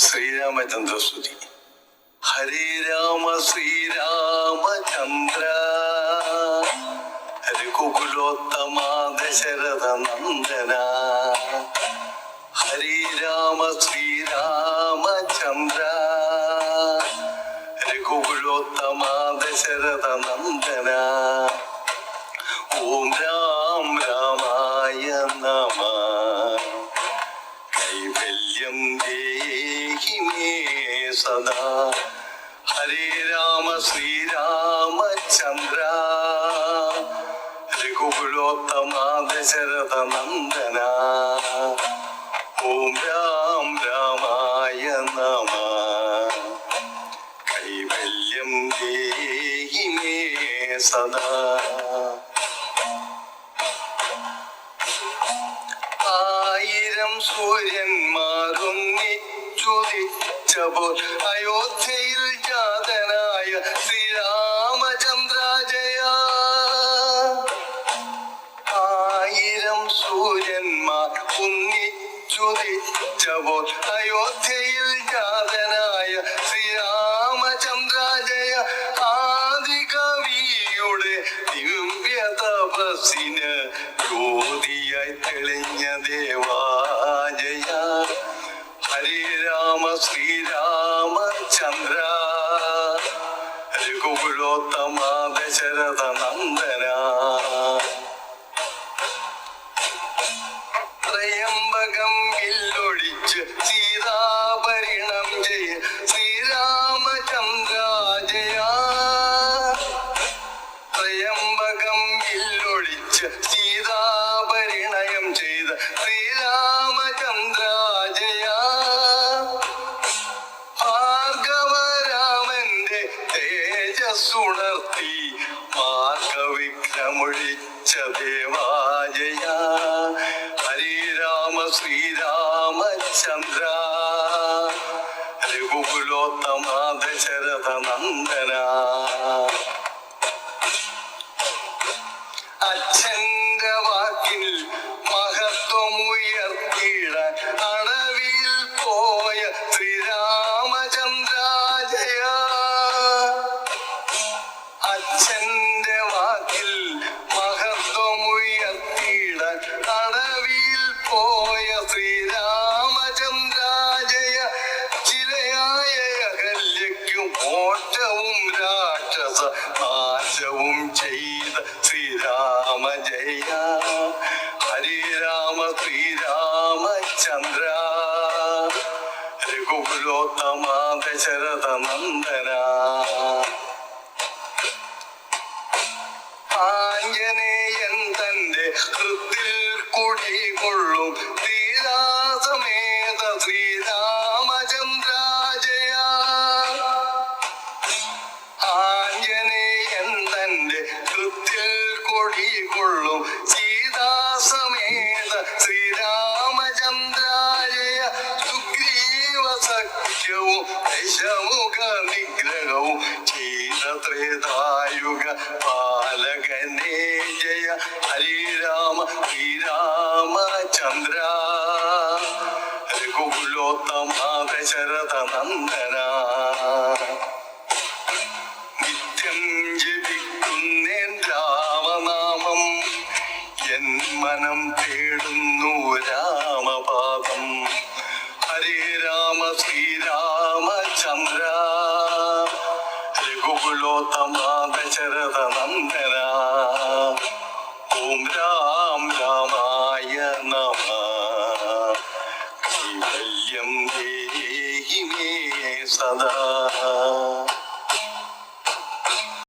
ശ്രീരാമചന്ദ്രസ്തുതി. ഹരേ രാമ ശ്രീരാമചന്ദ്ര രഘുകുലോത്തമ ദശരഥ നന്ദന. ഹരേ രാമ ശ്രീരാമചന്ദ്ര രഘുകുലോത്തമ ദശരഥ നന്ദന. ഓം രാം രാമായ നമഃ. കൈവല്യം ദേഹി മേ സദാ. ഹരേ രാമ ശ്രീരാമചന്ദ്ര രഘുകുലോത്തമ ദശരഥ നന്ദന. ഓം രാം രാമായ നമഃ. കൈവല്യം ദേഹി മേ സദാ. ആയിരം സൂര്യന്മാരൊന്നിച്ചുദിച്ചപ്പോൾ അയോധ്യയിൽ ജാതനായ ശ്രീരാമചന്ദ്ര ജയ. ആയിരം സൂര്യന്മാർ ഒന്നിച്ചുദിച്ചപ്പോൾ അയോധ്യയിൽ ജാതനായ ശ്രീരാമചന്ദ്ര ജയ. ആദികവിയുടെ ദിവ്യ തപസ്സിന് ജ്യോതിയായി തെളിഞ്ഞ ദേവാജയ. ഹരേ രാമ ശ്രീരാമചന്ദ്ര രഘുകുലോത്തമ ദശരഥ നന്ദന. ത്രയംബകം വില്ലൊഴിച്ച് സീതാപരിണം ജയ ശ്രീരാമചന്ദ്ര ജയ. ത്രയംബകം വില്ലൊഴിച്ച് സീതാപരിണയം ചെയ്ത ശ്രീരാമചന്ദ്ര ജയ. ഭാർഗവരാമന്റെ തേജസ്സുണർത്തി മാർഗവിഘ്നമൊഴിച്ച ദേവാജയ. ഹരേ രാമ ശ്രീരാമചന്ദ്ര രഘുകുലോത്തമ ദശരഥ നന്ദന. അച്ഛന്റെ വാക്കിൽ മഹത്വമുയർത്തിയിടാൻ അടവിൽ പോയ ശ്രീരാമചന്ദ്ര ജയ. അച്ഛന്റെ വാക്കിൽ മഹത്വമുയർത്തിയിടാൻ അടവിൽ പോയ ശ്രീരാമചന്ദ്ര ജയ. ചിലയായ അഹല്യയ്ക്കും മോക്ഷവും രാക്ഷസ നാശവും ചെയ്ത ശ്രീരാമ ജയ. ഹരേ രാമ ശ്രീരാമചന്ദ്ര രഘുകുലോത്തമ ദശരഥ നന്ദന. ആഞ്ജനേയൻ തന്റെ ഹൃത്തിൽ കുടികൊള്ളും ശ്രീരാസമേത ശ്രീരാമചന്ദ്ര ജയ. ആഞ്ജനേയൻ തന്റെ ഹൃത്തിൽ കൊടികൊള്ളും സീതാസമേത ശ്രീരാമചന്ദ്ര ജയ. സുഗ്രീവ സഖ്യവും ദശമുഖ നിഗ്രഹവും ചെയ്ത ത്രേതായുഗ പാലകനേ ജയ. ഹരേ രാമ ശ്രീരാമചന്ദ്ര രഘുകുലോത്തമ ദശരഥ നന്ദന. നിത്യം ജപിക്കുന്നേൻ രാമനാമം, എൻ മനം തേടുന്നു രാമപാദം. ഹരേ രാമ ശ്രീരാമചന്ദ്ര രഘുകുലോത്തമ ദശരഥ നന്ദന. ഓം രാം രാമായ നമഃ. കൈവല്യം ദേഹി മേ സദാ.